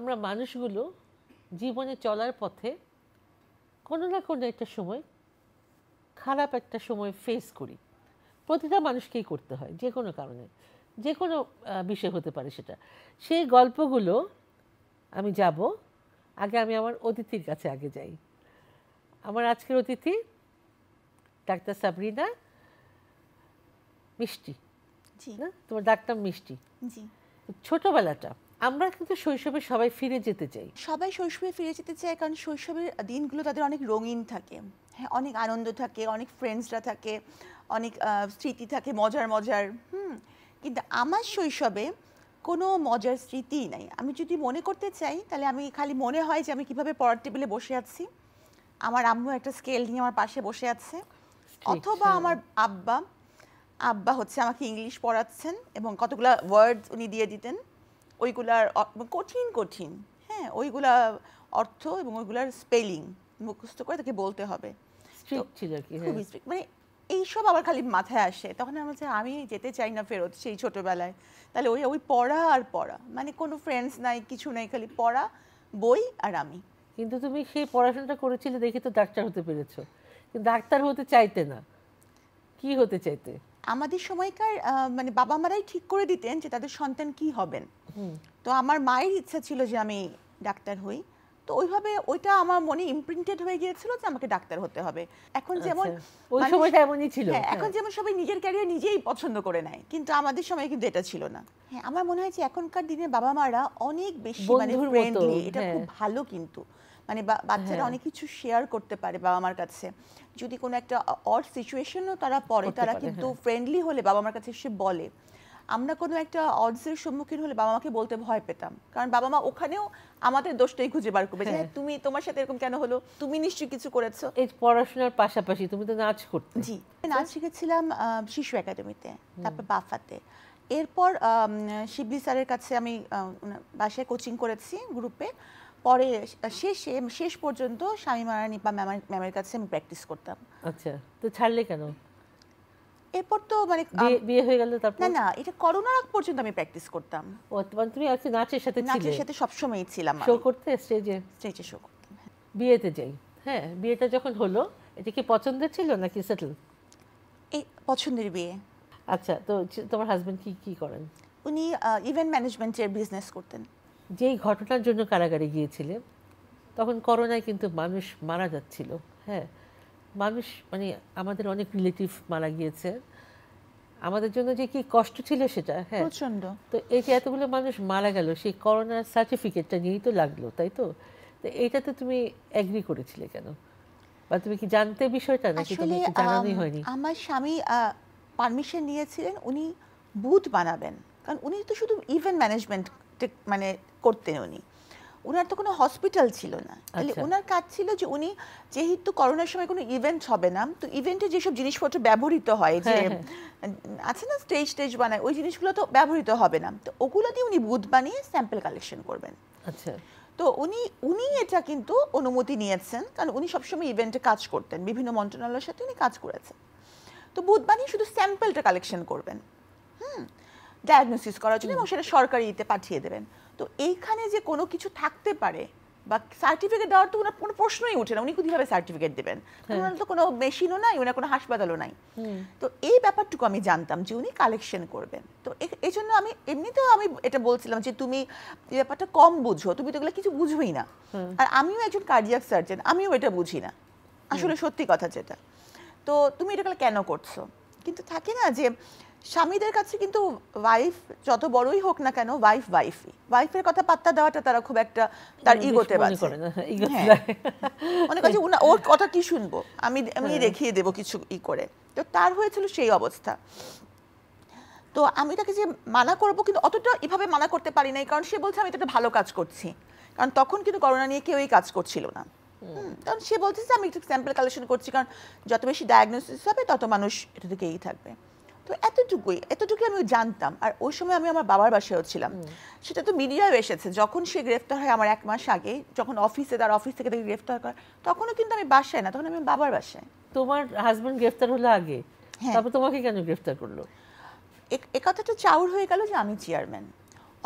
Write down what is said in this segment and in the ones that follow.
আমরা মানুষগুলো জীবনে চলার পথে কোনো না কোনো একটা সময় খারাপ একটা সময় ফেস করি। প্রতিটা মানুষকেই করতে হয় যে কোনো কারণে, যে কোনো বিষয় হতে পারে সেটা। সেই গল্পগুলো আমি যাব, আগে আমি আমার অতিথির কাছে আগে যাই। আমার আজকের অতিথি ডাক্তার সাবরিনা মিষ্টি। জি না, তোমার ডাক্তার মিষ্টি। জি ছোটবেলাটা আমরা কিন্তু শৈশবে সবাই ফিরে যেতে চাই। সবাই শৈশবে ফিরে যেতে চায়, কারণ শৈশবের দিনগুলো তাদের অনেক রঙিন থাকে। হ্যাঁ, অনেক আনন্দ থাকে, অনেক ফ্রেন্ডসরা থাকে, অনেক স্মৃতি থাকে মজার মজার। কিন্তু আমার শৈশবে কোনো মজার স্মৃতিই নাই। আমি যদি মনে করতে চাই তাহলে আমি খালি মনে হয় যে আমি কিভাবে পড়ার টেবিলে বসে আছি, আমার আম্মু একটা স্কেল নিয়ে আমার পাশে বসে আছে, অথবা আমার আব্বা আব্বা হচ্ছে আমাকে ইংলিশ পড়াচ্ছেন এবং কতগুলা ওয়ার্ডস উনি দিয়ে দিতেন, ওইগুলার কঠিন কঠিন, হ্যাঁ, ওইগুলা অর্থ এবং ওইগুলার স্পেলিং মুখস্থ করে তাকে বলতে হবে। স্ট্রিক্ট ছিল কি? খুবই স্ট্রিক্ট, মানে এইসব আমার খালি মাথায় আসে। তখন আমার যে আমি যেতে চাই না ফেরত সেই ছোটবেলায়। তাহলে ওই ওই পড়া আর পড়া, মানে কোনো ফ্রেন্ডস নাই, কিছু নাই, খালি পড়া, বই আর আমি। কিন্তু তুমি সেই পড়াশোনাটা করেছিলে দেখে তো ডাক্তার হতে পেরেছো, কিন্তু ডাক্তার হতে চাইতে না, কি হতে চাইতে? আমাদের সময়কার মানে বাবা মারাই ঠিক করে দিতেন যে তাদের সন্তান কি হবেন। তো আমার মায়ের ইচ্ছা ছিল যে আমি ডাক্তার হই, তো ওইভাবে ওইটা আমার মনে ইমপ্রিন্টেড হয়ে গিয়েছিল যে আমাকে ডাক্তার হতে হবে। এখন যেমন ওই সময়টা এমনই ছিল, এখন যেমন সবাই নিজের ক্যারিয়ার নিজেই পছন্দ করে নেয়, কিন্তু আমাদের সময় কিন্তু এটা ছিল না। হ্যাঁ, আমার মনে হয় যে এখনকার দিনে বাবা মারা অনেক বেশি মানে ফ্রেন্ডলি, এটা খুব ভালো। কিন্তু মানে বাচ্চারা অনেক কিছু শেয়ার করতে পারে বাবা মার কাছে। যদি কোনো একটা অড সিচুয়েশনও তারা পড়ে, তারা কিন্তু ফ্রেন্ডলি হলে বাবা মার কাছে এসে বলে। আমরা কোনো একটা অডসের সম্মুখীন হলে বাবা মাকে বলতে ভয় পেতাম, কারণ বাবা মা ওখানেও আমাদের দোষটাই খুঁজে বার করবে যে তুমি, তোমার সাথে এরকম কেন হলো, তুমি নিশ্চয়ই কিছু করেছো। এই পড়াশোনার পাশাপাশি তুমি তো নাচ করতে। জি, নাচ শিখেছিলাম শিশু একাডেমিতে, তারপর বাফাতে। এরপর শিবলি স্যারের কাছে আমি বাসায় কোচিং করেছি গ্রুপে। পরে শেষ পর্যন্ত শামীমা রানী বা ম্যামের কাছে আমি প্র্যাকটিস করতাম। আচ্ছা, তো ছাড়লে কেন? এরপর তো মানে বিয়ে হয়ে গেল তারপর? না না, এটা করোনার আগ পর্যন্ত আমি প্র্যাকটিস করতাম। ও, মানে তুমি আজকে নাচের সাথে ছিলে? নাচের সাথে সবসময়ই ছিলাম, শো করতে, স্টেজে শো করতাম। বিয়েতে যাই, হ্যাঁ, বিয়েটা যখন হলো এটা কি পছন্দের ছিল নাকি সেটেল? এই পছন্দের বিয়ে। আচ্ছা, তো তোমার হাজবেন্ড কি কি করেন? উনি ইভেন্ট ম্যানেজমেন্টের বিজনেস করতেন। যেই ঘটনার জন্য কারাগারে গিয়েছিলেন তখন করোনায় কিন্তু মানুষ মারা যাচ্ছিল। হ্যাঁ, মানুষ মানে আমাদের অনেক রিলেটিভ মারা গিয়েছে, আমাদের জন্য যে কি কষ্ট ছিল সেটা। হ্যাঁ, প্রচন্ড। তো এই যে এতগুলো মানুষ মারা গেল, সেই করোনার সার্টিফিকেটটা নিয়েই তো লাগলো, তাই তো? তো এইটাতে তুমি এগ্রি করেছিলে কেন, বা তুমি কি জানতে বিষয়টা নাকি তোমাকে জানানোই হয়নি? আমার স্বামী পারমিশন নিয়েছিলেন, উনি বুথ বানাবেন, কারণ উনি তো শুধু ইভেন্ট ম্যানেজমেন্ট মানে করতেন। উনার তো কোনো হসপিটাল ছিল না, তাহলে ওনার কাজ ছিল যে উনি যেহেতু করোনার সময় কোনো ইভেন্ট হবে না, তো ইভেন্টে যেসব জিনিসপত্র ব্যবহৃত হয়, যে আছে না স্টেজ বানায়, ওই জিনিসগুলো তো ব্যবহৃত হবে না, তো ওগুলো দিয়ে উনি বুথ বানিয়ে স্যাম্পল কালেকশন করবেন। আচ্ছা, তো উনি এটা কিন্তু অনুমতি নিয়েছেন, কারণ উনি সবসময় ইভেন্টে কাজ করতেন, বিভিন্ন মন্ত্রণালয়ের সাথে উনি কাজ করেছেন। তো বুথ বানিয়ে শুধু স্যাম্পলটা কালেকশন করবেন, ডায়াগনোসিস করার জন্য, এবং সেটা সরকারিতে পাঠিয়ে দেবেন। তো এইখানে যে কোনো কিছু থাকতে পারে বা সার্টিফিকেট দেওয়ার তো ওনার কোনো প্রশ্নই উঠে না, উনি কিভাবে সার্টিফিকেট দেবেন? ওনার তো কোনো মেশিনও নাই, ওনার কোনো হাসপাতালও নাই। তো এই ব্যাপারটুকু আমি জানতাম যে উনি কালেকশন করবেন। তো এই জন্য আমি এমনিতেও আমি এটা বলছিলাম যে তুমি এই ব্যাপারটা কম বুঝো, তুমি তো এগুলো কিছু বুঝবেই না। আর আমিও একজন কার্ডিয়াক সার্জন, আমিও এটা বুঝি না, আসলে সত্যি কথা যেটা। তো তুমি এটা কেন করছো? কিন্তু থাকে না যে স্বামীদের কাছে কিন্তু ওয়াইফ যত বড়ই হোক না কেন, ওয়াইফের কথা পাত্তা দেওয়াটা তারা খুব একটা তার ইগোতে বাজে, মনে করে ওর কথা কি শুনবো, আমি দেখিয়ে দেবো কিছু করে। তো তার হয়েছিল সেই অবস্থা। তো আমি তাকে যে মানা করবো, কিন্তু অতটা এভাবে মানা করতে পারি নাই, কারণ সে বলছে আমি তো একটা ভালো কাজ করছি, কারণ তখন কিন্তু করোনা নিয়ে কেউই কাজ করছিল না। কারণ সে বলছে যে আমি একটু স্যাম্পল কালেকশন করছি, কারণ যত বেশি ডায়াগনোসিস হবে তত মানুষ এটা থেকেই থাকবে। তো এতটুকুই আমি জানতাম। আর ওই সময় আমি আমার বাবার বাসায়ও ছিলাম, সেটা তো মিডিয়ায় এসেছে। যখন সে গ্রেফতার হয় আমার 1 মাস আগে, যখন তার অফিস থেকে তাকে গ্রেফতার করে, তখনও কিন্তু আমি বাসায় না, তখন আমি বাবার বাসায়। তোমার হাজবেন্ড গ্রেফতার হলো আগে, তারপর তোমাকে কেন গ্রেফতার করলো? এ কথাটা চাউর হয়ে গেল যে আমি চেয়ারম্যান।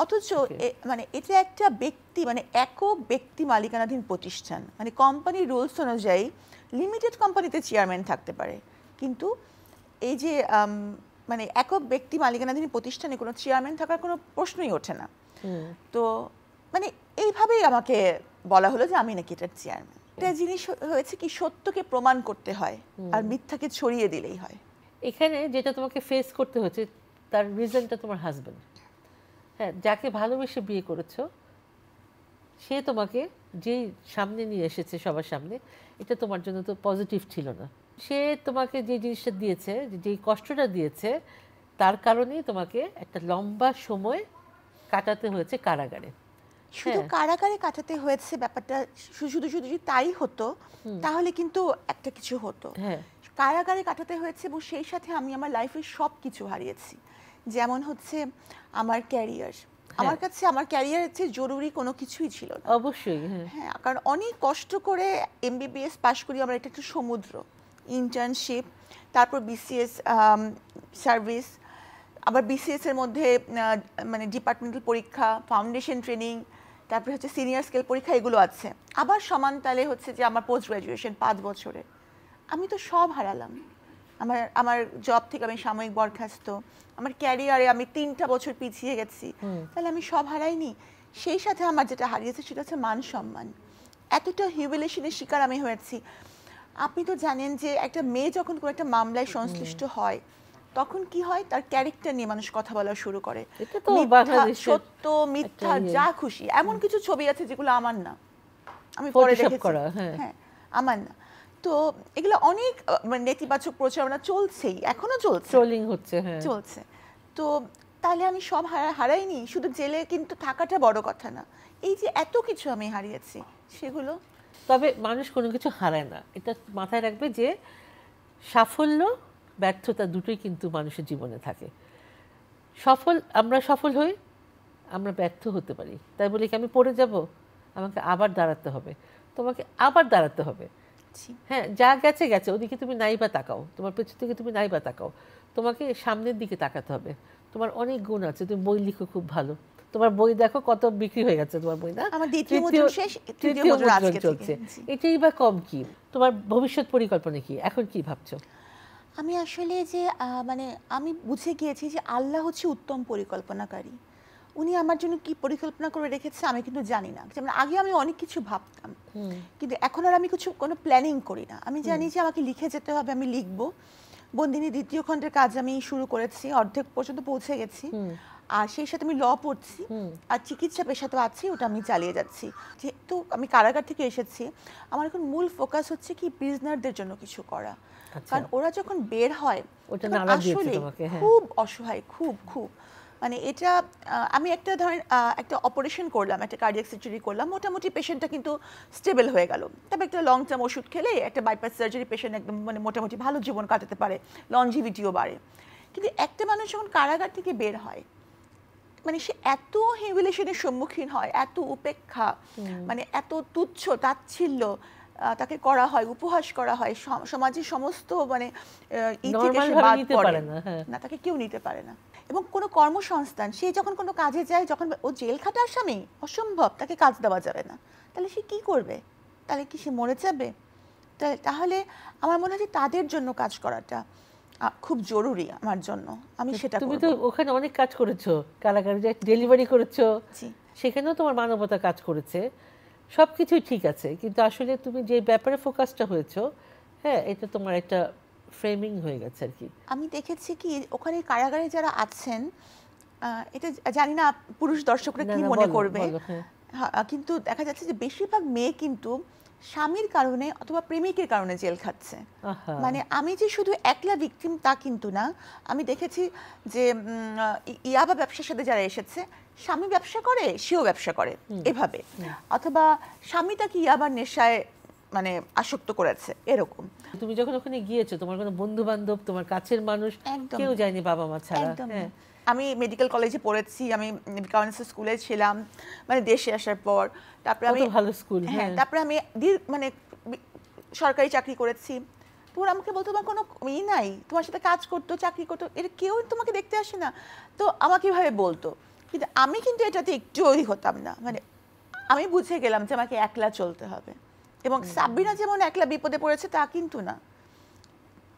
অথচ মানে এটা একটা ব্যক্তি মানে একক ব্যক্তি মালিকানাধীন প্রতিষ্ঠান, মানে কোম্পানির রুলস অনুযায়ী লিমিটেড কোম্পানিতে চেয়ারম্যান থাকতে পারে, কিন্তু এই যে মানে একক ব্যক্তি মালিকানাধীন প্রতিষ্ঠানে কোনো চেয়ারম্যান থাকার কোনো প্রশ্নই ওঠে না। তো মানে এইভাবেই আমাকে বলা হলো যে আমি নাকি এটার চেয়ারম্যান। একটা জিনিস হয়েছে কি, সত্যকে প্রমাণ করতে হয় আর মিথ্যাকে ছড়িয়ে দিলেই হয়। এখানে যেটা তোমাকে ফেস করতে হচ্ছে তার রিজনটা তোমার হাজবেন্ড। হ্যাঁ, যাকে ভালোবেসে বিয়ে করেছো সে তোমাকে যেই সামনে নিয়ে এসেছে সবার সামনে, এটা তোমার জন্য তো পজিটিভ ছিল না। সে তোমাকে যে জিনিসটা দিয়েছে, যেই কষ্টটা দিয়েছে, তার কারণেই তোমাকে একটা লম্বা সময় কাটাতে হয়েছে কারাগারে। শুধু কারাগারে কাটাতে হয়েছে ব্যাপারটা শুধু শুধু যদি তাই হতো তাহলে কিন্তু একটা কিছু হতো। কারাগারে কাটাতে হয়েছে এবং সেই সাথে আমি আমার লাইফের সব কিছু হারিয়েছি। যেমন হচ্ছে আমার ক্যারিয়ার, আমার কাছে আমার ক্যারিয়ারের চেয়ে জরুরি কোনো কিছুই ছিল না। অবশ্যই হ্যাঁ, কারণ অনেক কষ্ট করে এমবিবিএস পাশ করি আমরা, এটা একটা সমুদ্র। ইন্টার্নশিপ, তারপর বিসিএস সার্ভিস, আবার বিসিএস এর মধ্যে মানে ডিপার্টমেন্টাল পরীক্ষা, ফাউন্ডেশন ট্রেনিং, তারপরে হচ্ছে সিনিয়র স্কেল পরীক্ষা, এগুলো আছে। আবার সমান তালে হচ্ছে যে আমার পোস্ট গ্রাজুয়েশন 5 বছরে। আমি তো সব হারালাম। আমার জব থেকে আমি সাময়িক বরখাস্ত, আমার ক্যারিয়ারে আমি 3টা বছর পিছিয়ে গেছি। তাহলে আমি সব হারাইনি। সেই সাথে আমার যেটা হারিয়েছে সেটা হচ্ছে মান সম্মান। এতটা হিউমিলিয়েশনের শিকার আমি হয়েছি। আপনি তো জানেন যে একটা মেয়ে যখন কোনো একটা মামলায় সংশ্লিষ্ট হয় তখন কি হয়, তার ক্যারেক্টার নিয়ে মানুষ কথা বলা শুরু করে। সত্য মিথ্যা যা খুশি, এমন কিছু ছবি আছে যেগুলো আমার না, আমি পরে দেখেছি। হ্যাঁ, আমার না। তো এগুলো অনেক নেতিবাচক প্রচারণা চলছেই, এখনো চলছে, ট্রোলিং হচ্ছে, চলছে। তো তাহলে আমি সব হারাইনি, শুধু জেলে কিন্তু থাকাটা বড় কথা না, এই যে এত কিছু আমি হারিয়েছি সেগুলো। তবে মানুষ কোনো কিছু হারায় না, এটা মাথায় রাখবে যে সাফল্য ব্যর্থতা দুটোই কিন্তু মানুষের জীবনে থাকে। আমরা সফল হই, আমরা ব্যর্থ হতে পারি। তাই বলে কি আমি পড়ে যাব? আমাকে আবার দাঁড়াতে হবে, তোমাকে আবার দাঁড়াতে হবে। হ্যাঁ, যা গেছে গেছে, ওদিকে তুমি নাই বা তাকাও, তোমার পেছন থেকে তুমি নাই বা তাকাও, তোমাকে সামনের দিকে তাকাতে হবে। তোমার অনেক গুণ আছে, তুমি বই লিখো খুব ভালো, তোমার বই দেখো কত বিক্রি হয়ে গেছে তোমার বই, না? আমার দ্বিতীয় মুদ্রণ শেষ, তৃতীয় মুদ্রণ আজকে চলছে। এটাই বা কম কি? তোমার ভবিষ্যৎ পরিকল্পনা কি? এখন কি ভাবছো? আমি আসলে যে মানে আমি বুঝে গিয়েছি যে আল্লাহ হচ্ছে উত্তম পরিকল্পনাকারী। উনি আমার জন্য কি পরিকল্পনা করে রেখেছে আমি কিন্তু জানি না। যেমন আগে আমি অনেক কিছু ভাবতাম, কিন্তু এখন আর আমি কোনো প্ল্যানিং করি না। আমি জানি যে আমাকে লিখে যেতে হবে, আমি লিখবো। বন্দিনী 2য় খণ্ডের কাজ আমি শুরু করেছি, অর্ধেক পর্যন্ত পৌঁছে গেছি। আর সেই সাথে আমি ল পড়ছি, আর চিকিৎসা পেশা তো আছে, ওটা আমি চালিয়ে যাচ্ছি। যেহেতু আমি কারাগার থেকে এসেছি, আমার এখন মূল ফোকাস হচ্ছে কি প্রিজনারদের জন্য কিছু করা। কারণ ওরা যখন বের হয় আসলে খুব অসহায়, খুব খুব মানে এটা আমি একটা ধরেন একটা অপারেশন করলাম, একটা কার্ডিয়াক সার্জারি করলাম, মোটামুটি পেশেন্টটা কিন্তু স্টেবল হয়ে গেল। তবে একটা লং টার্ম ওষুধ খেলে একটা বাইপাস সার্জারি পেশেন্ট একদম মানে মোটামুটি ভালো জীবন কাটাতে পারে, লনজিভিটিও বাড়ে। কিন্তু একটা মানুষ যখন কারাগার থেকে বের হয়, মানে সে এত হিউমিলিয়েশনের সম্মুখীন হয়, এত উপেক্ষা, মানে এত তুচ্ছ তাচ্ছিল্য তাকে করা হয়, উপহাস করা হয়, সমাজের সমস্ত মানে না, তাকে কেউ নিতে পারে না। এবং কোনো কর্মসংস্থান, সে যখন কোনো কাজে যায়, যখন ও জেল খাটা আসামি, অসম্ভব, তাকে কাজ দেওয়া যাবে না। তাহলে সে কি করবে? তাহলে কি সে মরে যাবে? তাহলে আমার মনে হয় তাদের জন্য কাজ করাটা খুব জরুরি আমার জন্য। আমি সেটা তুমি তো ওখানে অনেক কাজ করেছো, কারাগারে ডেলিভারি করেছো, সেখানেও তোমার মানবতা কাজ করেছে, সব কিছুই ঠিক আছে, কিন্তু আসলে তুমি যে ব্যাপারে ফোকাসটা হয়েছো, হ্যাঁ, এটা তোমার একটা ফ্রেমিং হয়ে গেছে আর কি। আমি দেখেছি কি ওখানে কারাগারে যারা আছেন, এটা জানি না পুরুষ দর্শকরা কি মনে করবে, কিন্তু দেখা যাচ্ছে যে বেশিরভাগ মেয়ে কিন্তু স্বামীর কারণে অথবা প্রেমিকের কারণে জেল খাচ্ছে। মানে আমি যে শুধু একলা ভিকটিম তা কিন্তু না, আমি দেখেছি যে ইয়াবা ব্যবসার সাথে যারা এসেছে, স্বামী ব্যবসা করে, সেও ব্যবসা করে এভাবে, অথবা স্বামী তাকে ইয়াবার নেশায় মানে আসক্ত করেছে, এরকম। তুমি যখন ওখানে গিয়েছো, তোমার কোনো বন্ধু বান্ধব, তোমার কাছের মানুষ কেউ যায়নি বাবা মা ছাড়া? আমি মেডিকেল কলেজে পড়েছি, আমি কাউন্সিল স্কুলে ছিলাম মানে দেশে আসার পর। তারপরে আমি ভালো স্কুল, হ্যাঁ, তারপরে আমি মানে সরকারি চাকরি করেছি। তোমরা আমাকে বলতো তোমার কোনো ই নাই, তোমার সাথে কাজ করতো, চাকরি করতো, এটা কেউ তোমাকে দেখতে আসে না। তো আমাকে এভাবে বলতো, কিন্তু আমি কিন্তু এটাতে একটুও হতাম না, মানে আমি বুঝে গেলাম যে আমাকে একলা চলতে হবে। এবং সাব্বিনা যেমন একলা বিপদে পড়েছে তা কিন্তু না,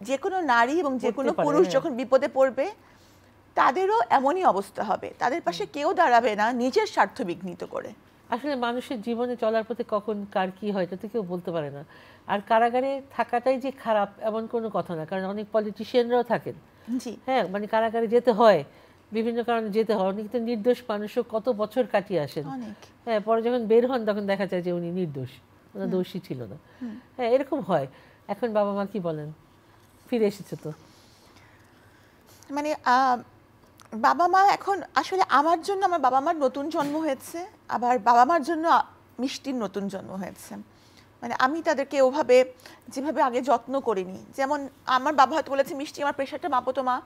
যে কোনো নারী এবং যে কোনো পুরুষ যখন বিপদে পড়বে তাদেরও এমনই অবস্থা হবে, তাদের পাশে কেউ দাঁড়াবে না নিজের স্বার্থ বিঘ্নিত করে। আসলে মানুষের জীবনে চলার পথে কখন কার কি হয় এটা তো কেউ বলতে পারে না। আর কারাগারে থাকাটাই যে খারাপ এমন কোনো কথা না, কারণ অনেক পলিটিশিয়ানরাও থাকেন। জি হ্যাঁ, মানে কারাগারে যেতে হয়, বিভিন্ন কারণে যেতে হয়। অনেক তো নির্দোষ মানুষও কত বছর কাটিয়ে আসেন। হ্যাঁ, পরে যখন বের হন তখন দেখা যায় যে উনি নির্দোষ, ওনার দোষী ছিল না। হ্যাঁ, এরকম হয়। এখন বাবা মা কি বলেন? ফিরে এসেছে তো, মানে বাবা মা এখন আসলে আমার জন্য আমার বাবা মার নতুন জন্ম হয়েছে, আবার বাবা মার জন্য মিষ্টির নতুন জন্ম হয়েছে। মানে আমি তাদেরকে ওভাবে যেভাবে আগে যত্ন করিনি, যেমন আমার বাবা হয়তো বলেছে মিষ্টি আমার প্রেশারটা মাপো তো মা,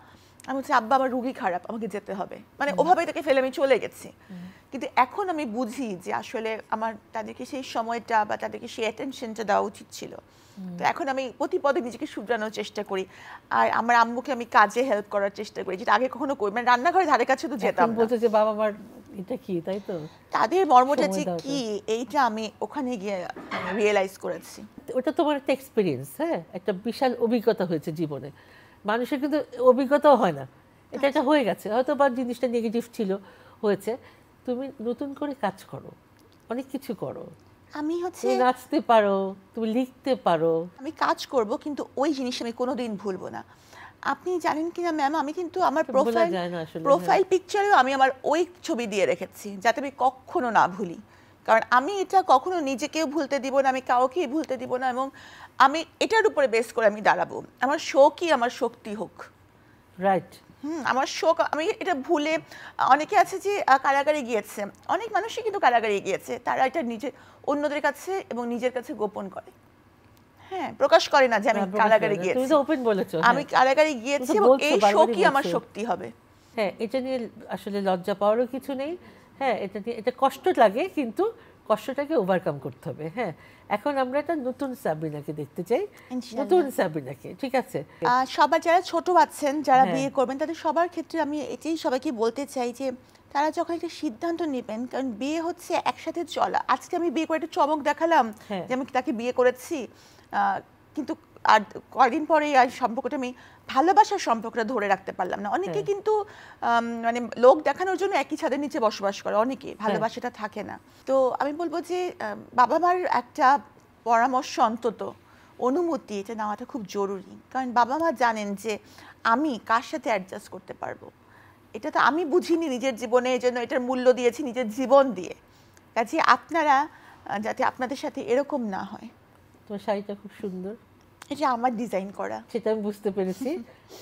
আমি বলছি আব্বা আমার রুগী খারাপ আমাকে যেতে হবে, মানে ওভাবে তাকে ফেলে আমি চলে গেছি। কিন্তু এখন আমি বুঝি যে আসলে আমার তাদেরকে সেই সময়টা বা তাদেরকে সেই অ্যাটেনশনটা দেওয়া উচিত ছিল। তো এখন আমি প্রতি পদে নিজেকে শুধরানোর চেষ্টা করি, আর আমার আম্মুকে আমি কাজে হেল্প করার চেষ্টা করি, যেটা আগে কখনো করি, মানে রান্নাঘরে ধারে কাছে তো যেতাম না। বলতে যে বাবা মার এটা কি, তাই তো তাদের মর্মটা যে কি এইটা আমি ওখানে গিয়ে রিয়েলাইজ করেছি। ওটা তোমার একটা এক্সপিরিয়েন্স, হ্যাঁ, একটা বিশাল অভিজ্ঞতা হয়েছে জীবনে। মানুষের কিন্তু অভিজ্ঞতাও হয় না, এটা একটা হয়ে গেছে, হয়তো বা জিনিসটা নেগেটিভ ছিল, হয়েছে। তুমি নতুন করে কাজ করো, অনেক কিছু করো, আমি হচ্ছে নাচতে পারো, তুমি লিখতে পারো। আমি কাজ করব কিন্তু ওই জিনিস আমি কোনোদিন ভুলবো না। আপনি জানেন কিনা ম্যাম, আমি কিন্তু আমার প্রোফাইল পিকচারেও আমি আমার ওই ছবি দিয়ে রেখেছি যাতে আমি কখনো না ভুলি, কারণ আমি এটা কখনো নিজেকেও ভুলতে দিব না, আমি কাউকেই ভুলতে দিব না, এবং আমি এটার উপরে বেস করে আমি দাঁড়াবো। আমার শোকই আমার শক্তি হোক। রাইট। আমার শোক আমি এটা ভুলে, অনেকে আছে যে কারাগারে গিয়েছে, অনেক মানুষই কিন্তু কারাগারে গিয়েছে, তারা এটা নিজে অন্যদের কাছে এবং নিজের কাছে গোপন করে, হ্যাঁ, প্রকাশ করে না যে আমি কারাগারে গিয়েছি। তুমি তো ওপেন বলেছো, আমি কারাগারে গিয়েছি এবং এই শোকই আমার শক্তি হবে। হ্যাঁ, এটা নিয়ে আসলে লজ্জা পাওয়ারও কিছু নেই। হ্যাঁ, এটা নিয়ে এটা কষ্ট লাগে, কিন্তু কষ্টটাকে ওভারকাম করতে হবে। হ্যাঁ, এখন আমরা একটা নতুন সাবিনাকে দেখতে চাই, নতুন সাবিনাকে। ঠিক আছে, সবার যারা ছোট আছেন, যারা বিয়ে করবেন, তাদের সবার ক্ষেত্রে আমি এটাই সবাইকে বলতে চাই যে তারা যখন একটা সিদ্ধান্ত নেবেন, কারণ বিয়ে হচ্ছে একসাথে চলা। আজকে আমি বিয়ে করে একটা চমক দেখালাম যে আমি তাকে বিয়ে করেছি, কিন্তু আর কয়েকদিন পরে আর সম্পর্কটা আমি ভালোবাসার সম্পর্কটা ধরে রাখতে পারলাম না। অনেকে কিন্তু মানে লোক দেখানোর জন্য একই ছাদের নিচে বসবাস করে, অনেকে ভালোবাসাটা থাকে না। তো আমি বলবো যে বাবা মার একটা পরামর্শ, অন্তত অনুমতি, এটা নেওয়াটা খুব জরুরি, কারণ বাবা মা জানেন যে আমি কার সাথে অ্যাডজাস্ট করতে পারবো। এটা তো আমি বুঝিনি নিজের জীবনে, এই জন্য এটার মূল্য দিয়েছি নিজের জীবন দিয়ে। কাজে আপনারা যাতে আপনাদের সাথে এরকম না হয়। তোমার শাড়িটা খুব সুন্দর, এটা আমার ডিজাইন করা, সেটা আমি বুঝতে পেরেছি।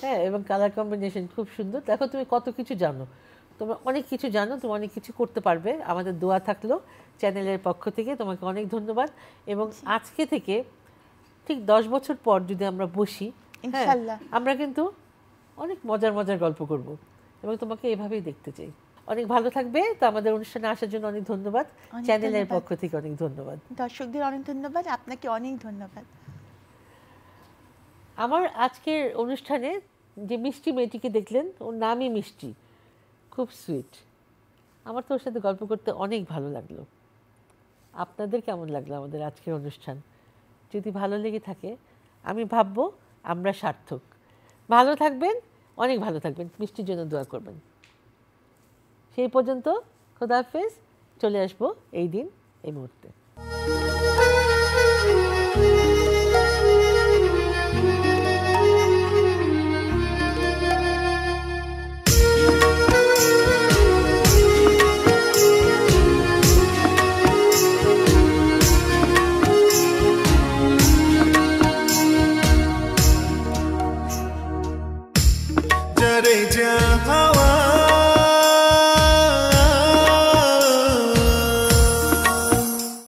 হ্যাঁ, এবং কালার কম্বিনেশন খুব সুন্দর। দেখো তুমি কত কিছু জানো, তোমরা অনেক কিছু জানো, তুমি অনেক কিছু করতে পারবে। আমাদের দোয়া থাকলো চ্যানেলের পক্ষ থেকে, তোমাকে অনেক ধন্যবাদ। এবং আজকে থেকে ঠিক 10 বছর পর যদি আমরা বসি, ইনশাআল্লাহ আমরা কিন্তু অনেক মজার মজার গল্প করব, এবং তোমাকে এভাবেই দেখতে চাই। অনেক ভালো থাকবে। তো আমাদের অনুষ্ঠানে আসার জন্য অনেক ধন্যবাদ, চ্যানেলের পক্ষ থেকে অনেক ধন্যবাদ, দর্শকদের অনেক ধন্যবাদ, আপনাকে অনেক ধন্যবাদ। আমার আজকের অনুষ্ঠানে যে মিষ্টি মেয়েটিকে দেখলেন, ওর নামই মিষ্টি, খুব সুইট। আমার তো ওর সাথে গল্প করতে অনেক ভালো লাগলো। আপনাদের কেমন লাগলো আমাদের আজকের অনুষ্ঠান? যদি ভালো লেগে থাকে, আমি ভাববো আমরা সার্থক। ভালো থাকবেন, অনেক ভালো থাকবেন, মিষ্টির জন্য দোয়া করবেন। সেই পর্যন্ত খোদা হাফেজ। চলে আসবো এই দিন, এই মুহূর্তে। जा हवा